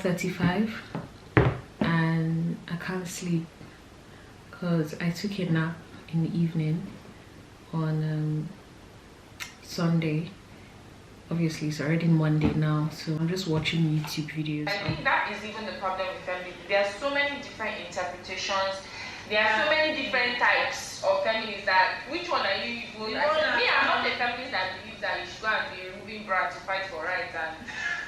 12:35 and I can't sleep because I took a nap in the evening on Sunday. Obviously it's already Monday now, so I'm just watching YouTube videos. I think that is even the problem with family. There are so many different interpretations. There are so many different types of feminists that which one are you even? Me, I'm not a feminist that believes that you should go and be removing bra to fight for rights and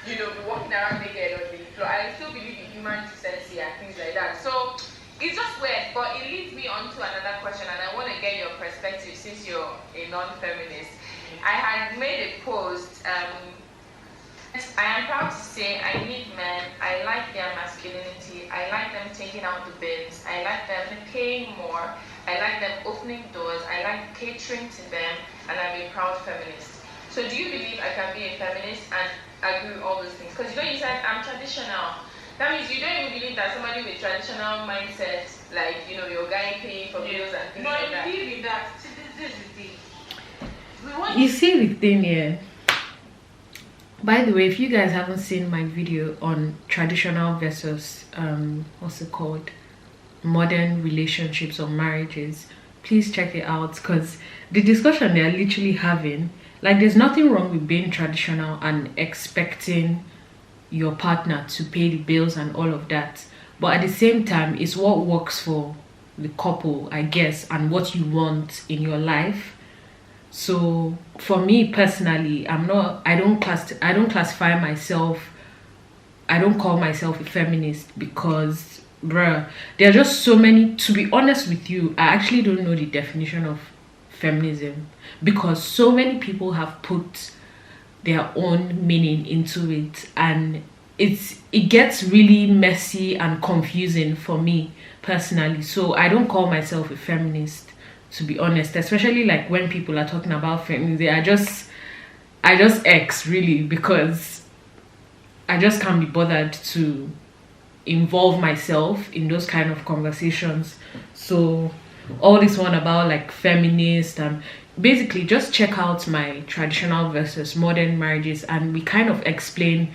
be walking around naked on the floor. I still believe in human decency and things like that. So it's just weird, but it leads me on to another question, and I want to get your perspective since you're a non-feminist. I had made a post. I am proud to say I need men. I like their masculinity. I like them taking out the bins. I like them paying more. I like them opening doors. I like catering to them, and I'm a proud feminist. So do you believe I can be a feminist and agree with all those things? Because you said I'm traditional. That means you don't even believe that somebody with traditional mindset, like your guy paying for bills and things like that. But you believe in that. This is the thing. You see the thing here. By the way, if you guys haven't seen my video on traditional versus what's it called, modern relationships or marriages, please check it out, because the discussion they're literally having, like, there's nothing wrong with being traditional and expecting your partner to pay the bills and all of that, but at the same time it's what works for the couple, I guess, and what you want in your life. So for me personally, I don't classify myself, I don't call myself a feminist, because bruh, there are just so many. To be honest with you, I actually don't know the definition of feminism, because so many people have put their own meaning into it, and it gets really messy and confusing for me personally. So I don't call myself a feminist, to be honest, especially like when people are talking about feminism. I just X really, because I just can't be bothered to involve myself in those kind of conversations. So all this one about like feminist, and basically just check out my traditional versus modern marriages, and we kind of explain,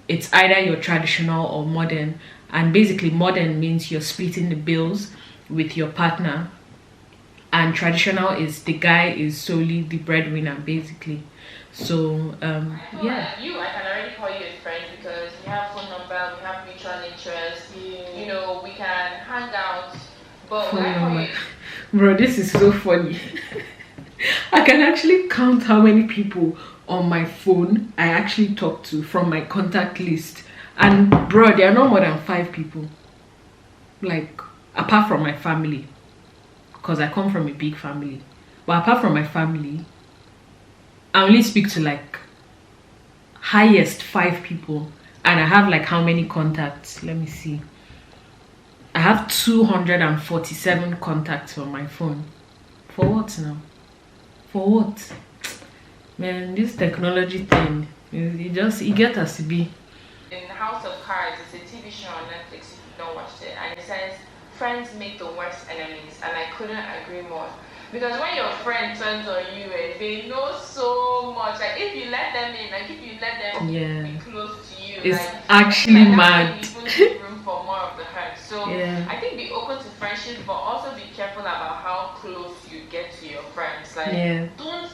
it's either you're traditional or modern. And basically modern means you're splitting the bills with your partner, and traditional is the guy is solely the breadwinner basically. So yeah, I can already call you a friend because we have phone number, we have mutual interests, we can hang out. But when I call you, bro, this is so funny. I can actually count how many people on my phone I actually talk to from my contact list, and bro, there are no more than 5 people, like, apart from my family, because I come from a big family. But apart from my family, I only speak to like highest 5 people, and I have like how many contacts? Let me see. I have 247 contacts on my phone. For what now? For what? Man, this technology thing, it gets us to be. In House of Cards, it's a TV show on Netflix if you don't watch it, and it says friends make the worst enemies, and I couldn't agree more. Because when your friend turns on you and they know so much, like if you let them in, like if you let them be close to you, it's like, actually mad. You leave room for more of the hurt. So I think be open to friendship, but also be careful about how close you get to your friends. Like don't.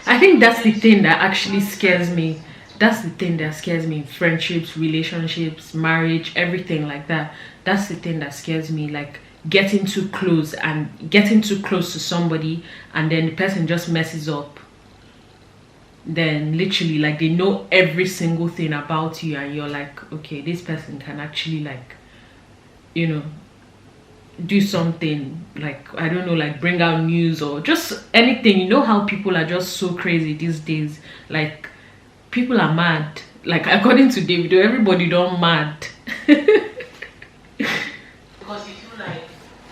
I think that's the thing that actually scares me. That's the thing that scares me in friendships, relationships, marriage, everything like that. That's the thing that scares me, like getting too close to somebody, and then the person just messes up. Then literally, like, they know every single thing about you, and you're like, okay, this person can actually, like, do something, like, I don't know, like bring out news or just anything. You know how people are just so crazy these days, like people are mad. Like, according to Davido, everybody don't mad. Because you feel like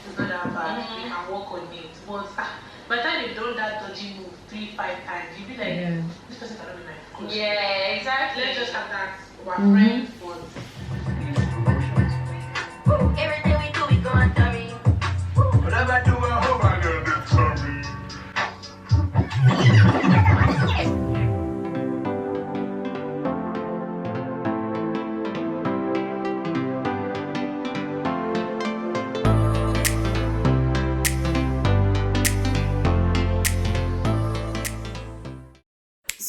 it's not that bad, we can work on it. But by the time you've done that dodgy move 3-5 times, you'll be like, this person cannot be my close. Yeah, exactly. Let's just have that our friends for everything we do, we go on sorry. Whatever I do, I hope I get a bit sorry.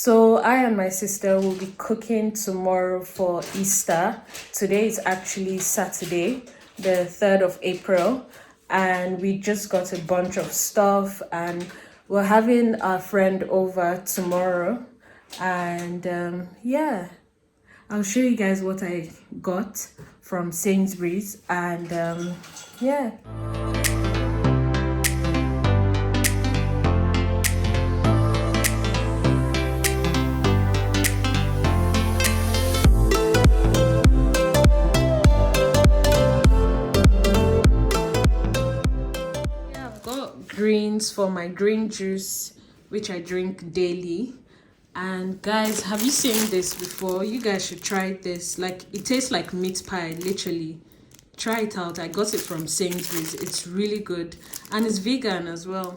So I and my sister will be cooking tomorrow for Easter. Today is actually Saturday, the 3rd of April, and we just got a bunch of stuff, and we're having our friend over tomorrow. And yeah, I'll show you guys what I got from Sainsbury's, and yeah. Greens for my green juice, which I drink daily. And guys, have you seen this before? You guys should try this. Like, it tastes like meat pie, literally. Try it out. I got it from Sainsbury's. It's really good, and it's vegan as well.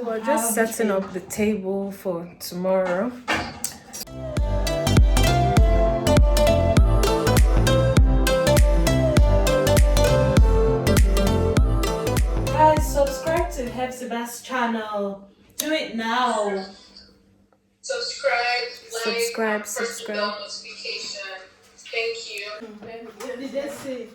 We're just setting up the table for tomorrow. Guys, subscribe to Hepzibah's channel. Do it now. Subscribe, like, press the subscribe. bell notification. Thank you. Did they say?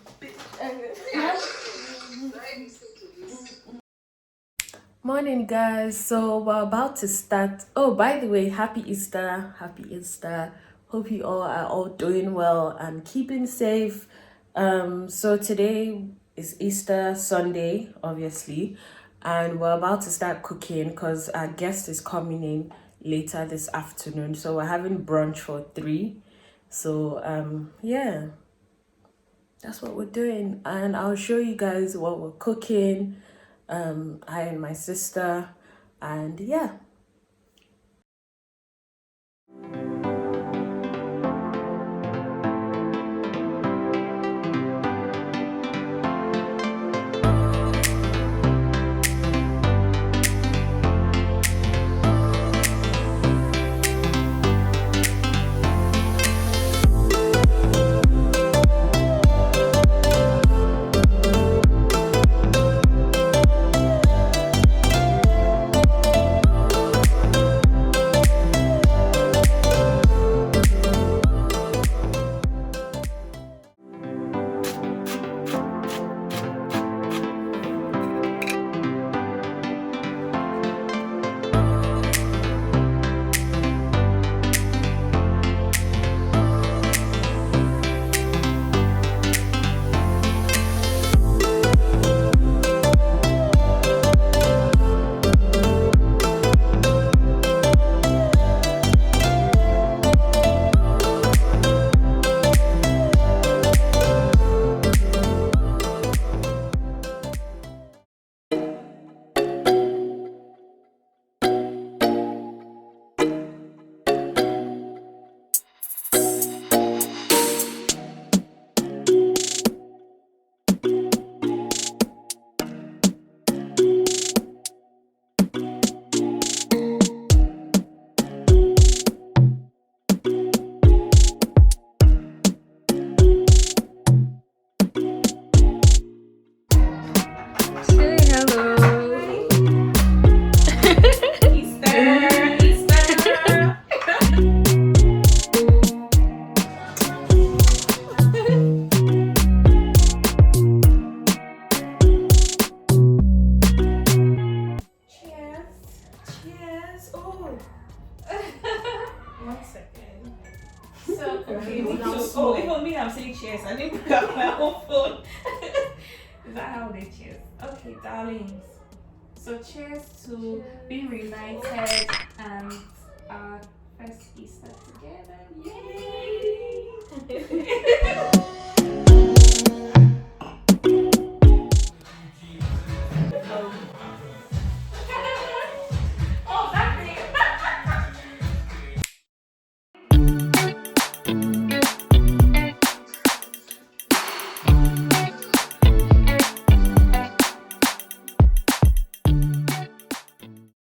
Morning, guys. So we're about to start. Oh, by the way, happy Easter. Happy Easter. Hope you all are all doing well and keeping safe. So today is Easter Sunday, obviously, and we're about to start cooking because our guest is coming in later this afternoon. So we're having brunch for 3. So yeah, that's what we're doing, and I'll show you guys what we're cooking. I and my sister, and yeah. cheers. I didn't pick up my own phone. Is that how they cheers? Okay, darlings. So cheers to being reunited and our first Easter together. Yay!